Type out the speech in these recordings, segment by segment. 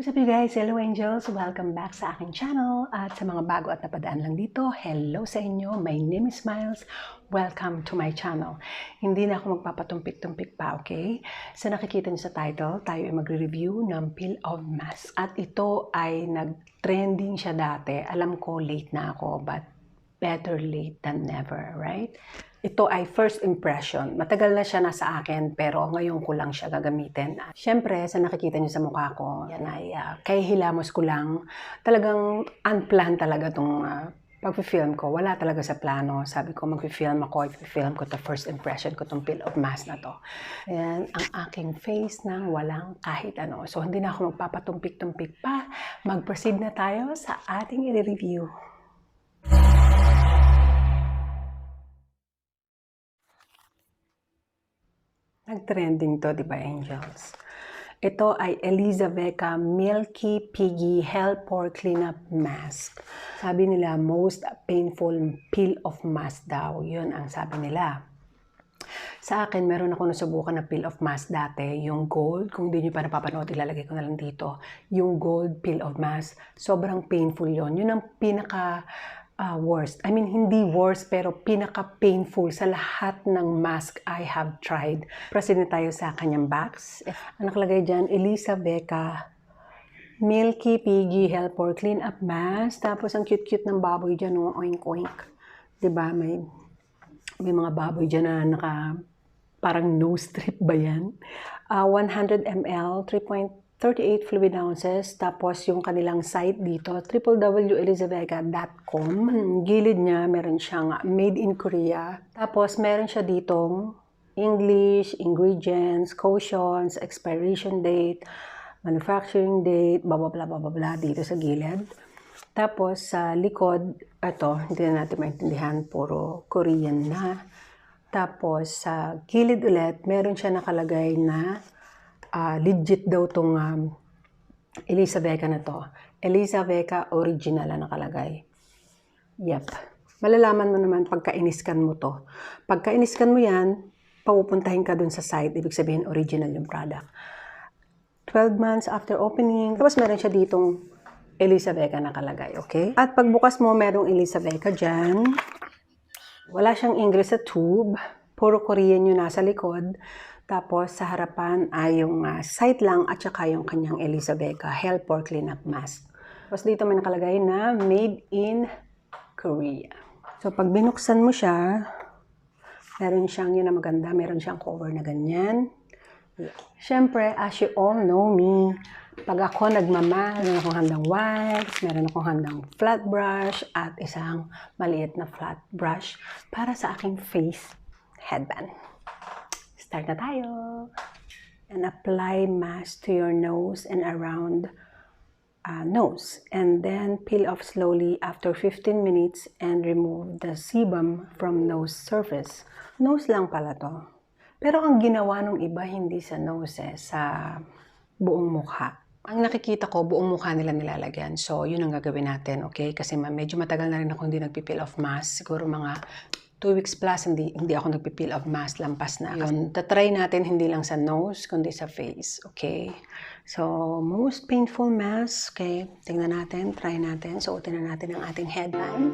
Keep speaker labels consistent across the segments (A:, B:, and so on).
A: What's up you guys? Hello angels! Welcome back sa aking channel. At sa mga bago at napadaan lang dito, hello sa inyo. My name is Miles. Welcome to my channel. Hindi na ako magpapatumpik-tumpik pa, okay? So nakikita niyo sa title, tayo ay magre-review ng Peel of Mask. At ito ay nag-trending siya dati. Alam ko late na ako, but better late than never, right? Ito ay first impression. Matagal na siya nasa akin, pero ngayon ko lang siya gagamitin. Siyempre, sa nakikita niyo sa mukha ko, yan ay kay hilamos ko lang. Talagang unplanned talaga itong pag-film ko. Wala talaga sa plano. Sabi ko, mag-film ako, i-film ko to first impression ko itong Peel of Mask na to. Ayan, ang aking face nang walang kahit ano. So, hindi na ako magpapatumpik-tumpik pa. Mag-proceed na tayo sa ating i-review. Nag-trending to, di ba, angels? Ito ay ELIZAVECCA Milky Piggy Hell Pore Cleanup Mask. Sabi nila, most painful peel of mask daw. Yun ang sabi nila. Sa akin, meron ako nasubukan na peel of mask dati. Yung gold, kung di nyo pa napapanood, ilalagay ko na lang dito. Yung gold peel of mask, sobrang painful yun. Yun ang pinaka worst. I mean, hindi worst, pero pinaka-painful sa lahat ng mask I have tried. Proceed na tayo sa kanyang box. Ang nakalagay dyan, ELIZAVECCA Milky Piggy Hell Pore Clean Up Mask. Tapos, ang cute-cute ng baboy dyan, no? Oink-oink. Diba? May mga baboy dyan na parang nose strip ba yan? 100 ml, 3.38 fluid ounces. Tapos yung kanilang site dito, www.elizavecca.com. Gilid niya, meron siyang made in Korea. Tapos meron siya ditong English, ingredients, cautions, expiration date, manufacturing date, blah blah blah blah blah dito sa gilid. Tapos sa likod, ito, hindi na natin maintindihan, puro Korean na. Tapos sa gilid ulit, meron siya nakalagay na legit daw itong ELIZAVECCA na to. ELIZAVECCA original na nakalagay. Yep. Malalaman mo naman pagka iniskan mo to. Pagka iniskan mo yan, papupuntahin ka dun sa site. Ibig sabihin original yung product. 12 months after opening. Tapos meron siya ditong ELIZAVECCA nakalagay. Okay? At pagbukas mo, merong ELIZAVECCA dyan. Wala siyang English sa tube. Puro Korean yung nasa likod. Tapos, sa harapan ay yung site lang at saka yung kanyang ELIZAVECCA Hell Pore Cleanup Mask. Tapos dito may nakalagay na Made in Korea. So, pag binuksan mo siya, meron siyang, yun na maganda, meron siyang cover na ganyan. Siyempre, as you all know me, pag ako nagmamahal, meron akong handang wipes, meron akong handang flat brush, at isang maliit na flat brush para sa aking face headband. Start na tayo. And apply mask to your nose and around nose. And then peel off slowly after 15 minutes and remove the sebum from nose surface. Nose lang pala to. Pero ang ginawa ng iba hindi sa nose, sa buong mukha. Ang nakikita ko, buong mukha nila nilalagyan. So, yun ang gagawin natin, okay? Kasi medyo matagal na rin ako hindi nagpipeel off mask. Siguro mga 2 weeks plus, hindi ako nagpipeel of mask, lampas na. Yun, tatry natin hindi lang sa nose, kundi sa face, okay? So, most painful mask, okay? Tingnan natin, try natin. Suotin na natin ang ating headband.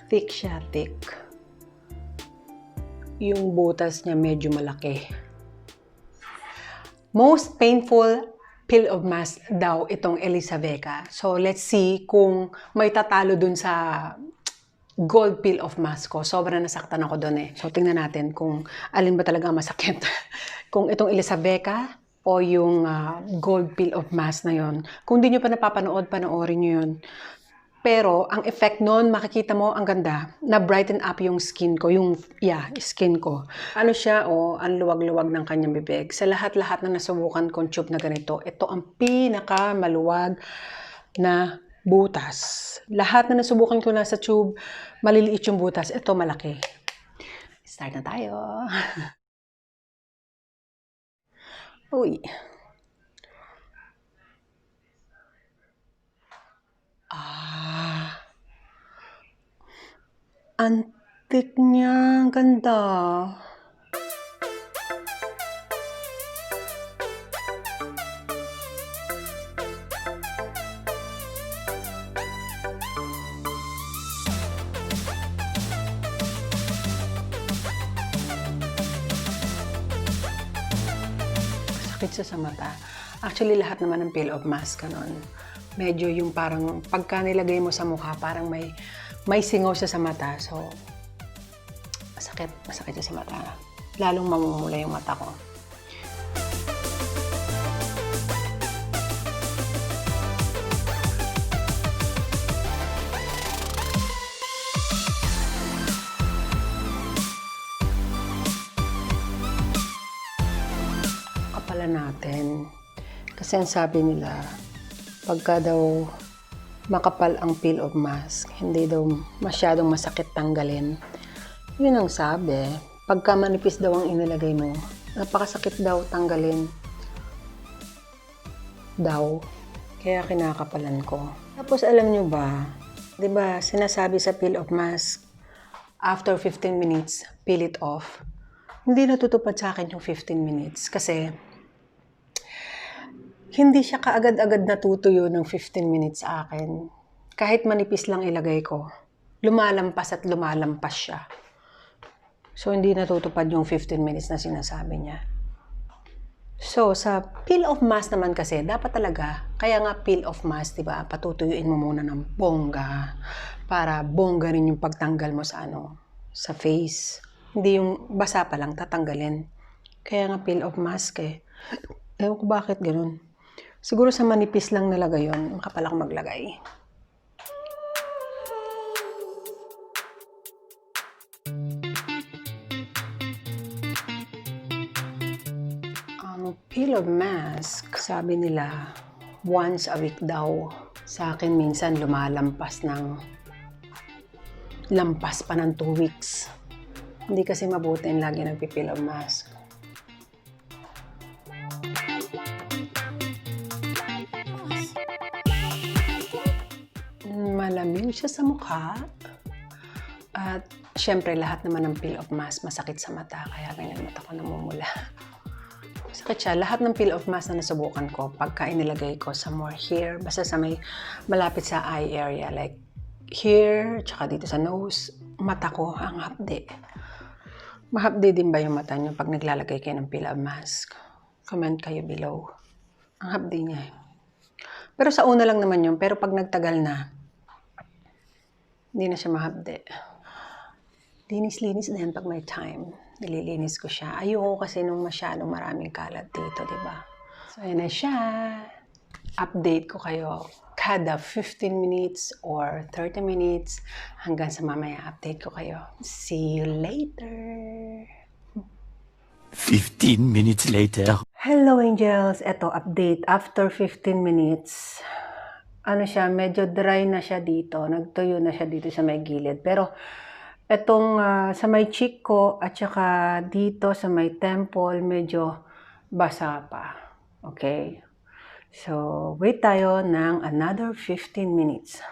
A: Thick siya, thick. Yung butas niya medyo malaki. Most painful peel of mask daw itong ELIZAVECCA. So, let's see kung may tatalo dun sa gold peel of mask ko. Sobrang nasaktan ako dun eh. So, tingnan natin kung alin ba talaga masakit. Kung itong ELIZAVECCA o yung gold peel of mask na yon. Kung di nyo pa napapanood, panoorin nyo yun. Pero, ang effect nun, makikita mo, ang ganda, na-brighten up yung skin ko, skin ko. Ano siya, ang luwag-luwag ng kanyang bibig. Sa lahat-lahat na nasubukan kong tube na ganito, ito ang pinaka-maluwag na butas. Lahat na nasubukan ko na sa tube, maliliit yung butas. Ito, malaki. Start na tayo. Uy. Antik niya. Ganda. Sakit siya sa mata. Actually, lahat naman ng peel of mask kanon. Medyo yung parang pagka nilagay mo sa mukha, parang may singaw siya sa mata. So, masakit siya sa mata. Lalong mamumula yung mata ko. Kapalan natin. Kasi ang sabi nila, pagka daw makapal ang peel of mask, hindi daw masyadong masakit tanggalin. Yun ang sabi. Pagka manipis daw ang inilagay mo, napakasakit daw tanggalin. Daw. Kaya kinakapalan ko. Tapos alam nyo ba, di ba sinasabi sa peel of mask, after 15 minutes, peel it off. Hindi natutupad sa akin yung 15 minutes kasi hindi siya kaagad-agad natutuyo ng 15 minutes sa akin. Kahit manipis lang ilagay ko, lumalampas at lumalampas siya. So, hindi natutupad yung 15 minutes na sinasabi niya. So, sa peel of mask naman kasi, dapat talaga, kaya nga peel of mask, diba? Patutuyuin mo muna ng bongga para bongga rin yung pagtanggal mo sa face. Hindi yung basa pa lang tatanggalin. Kaya nga peel of mask eh. Ewan ko bakit ganun. Siguro sa manipis lang nalagay yun. Makapal ako maglagay. Ang peel of mask, sabi nila, once a week daw. Sa akin minsan lumalampas ng lampas pa ng 2 weeks. Hindi kasi mabuti yung lagi nagpipeel of mask. Malamig siya sa mukha. At syempre lahat naman ng peel of mask masakit sa mata. Kaya ganyan mata ko namumula. Masakit siya. Lahat ng peel of mask na nasubukan ko, pagka inilagay ko sa more here, basta sa may malapit sa eye area, like here, tsaka dito sa nose, mata ko ang hapde. Mahapde din ba yung mata niyo pag naglalagay kayo ng peel of mask? Comment kayo below. Ang hapde niya. Pero sa una lang naman yun. Pero pag nagtagal na, hindi na siya mahapde. Linis-linis din pag may time. Nililinis ko siya. Ayoko kasi nung masyadong maraming kalat dito, diba? So, yan na siya. Update ko kayo kada 15 minutes or 30 minutes hanggang sa mamaya update ko kayo. See you later!
B: 15 minutes later.
A: Hello angels! Eto, update. After 15 minutes, medyo dry na siya dito. Nagtuyo na siya dito sa may gilid. Pero, etong sa may cheek ko at saka dito sa may temple, medyo basa pa. Okay? So, wait tayo ng another 15 minutes.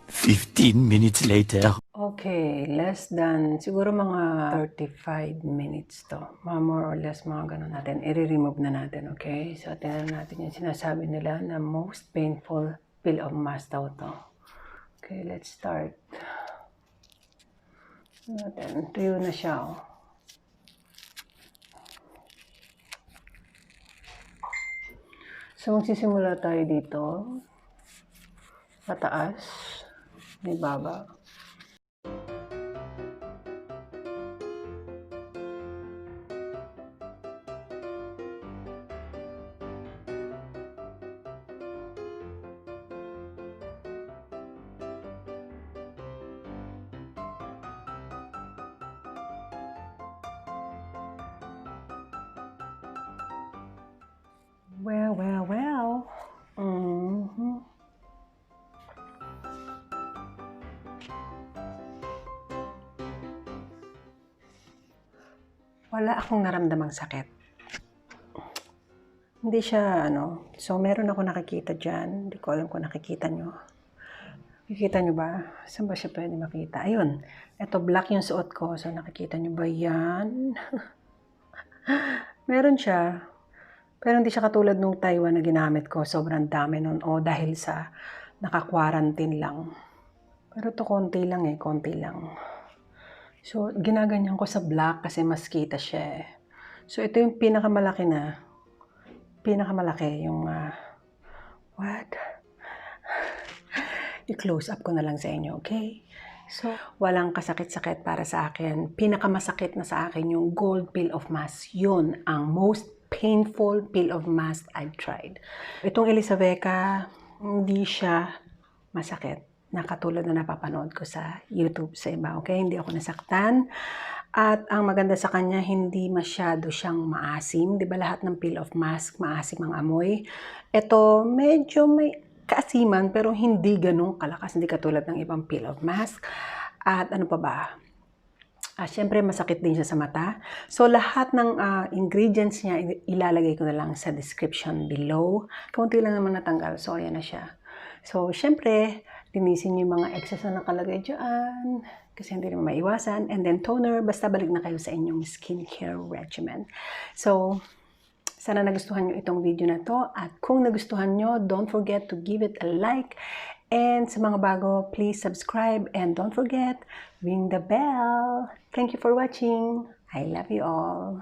B: 15 minutes later.
A: Okay, less than, siguro mga 35 minutes to. More or less, mga ganun natin. I-remove na natin, okay? So, tingnan natin yung sinasabi nila na most painful peel of mask daw to. Okay, let's start. Natin, tuyo na siya, oh. So, magsisimula tayo dito. Pataas. May baba. Well. wala akong naramdamang sakit. Hindi siya, so meron ako nakikita dyan. Hindi ko alam kung nakikita nyo. Nakikita nyo ba? Saan ba siya pwede makita? Ayun, ito black yung suot ko. So nakikita nyo ba yan? Meron siya. Pero hindi siya katulad nung Taiwan na ginamit ko. Sobrang dami nun. O dahil sa naka-quarantine lang. Pero to konti lang konti lang. So ginaganyan ko sa black kasi mas kita siya So ito yung pinakamalaki na. Pinakamalaki yung what? I-close up ko na lang sa inyo, okay? So, walang kasakit-sakit para sa akin. Pinakamasakit na sa akin yung gold pill of mask. Yun ang most painful pill of mask I've tried. Itong ELIZAVECCA, hindi siya masakit. Nakatulad na napapanood ko sa YouTube sa iba, okay? Hindi ako nasaktan. At ang maganda sa kanya, hindi masyado siyang maasim. Di ba lahat ng peel of mask, maasim ang amoy? Ito, medyo may kaasiman, pero hindi ganun kalakas. Hindi katulad ng ibang peel of mask. At ano pa ba? Siyempre, masakit din siya sa mata. So, lahat ng ingredients niya, ilalagay ko na lang sa description below. Kaunti lang naman natanggal. So, ayan na siya. So, siyempre, linisin niyo yung mga excess na nakalagay dyan. Kasi hindi naman maiwasan. And then toner, basta balik na kayo sa inyong skincare regimen. So, sana nagustuhan nyo itong video na to. At kung nagustuhan nyo, don't forget to give it a like. And sa mga bago, please subscribe. And don't forget, ring the bell. Thank you for watching. I love you all.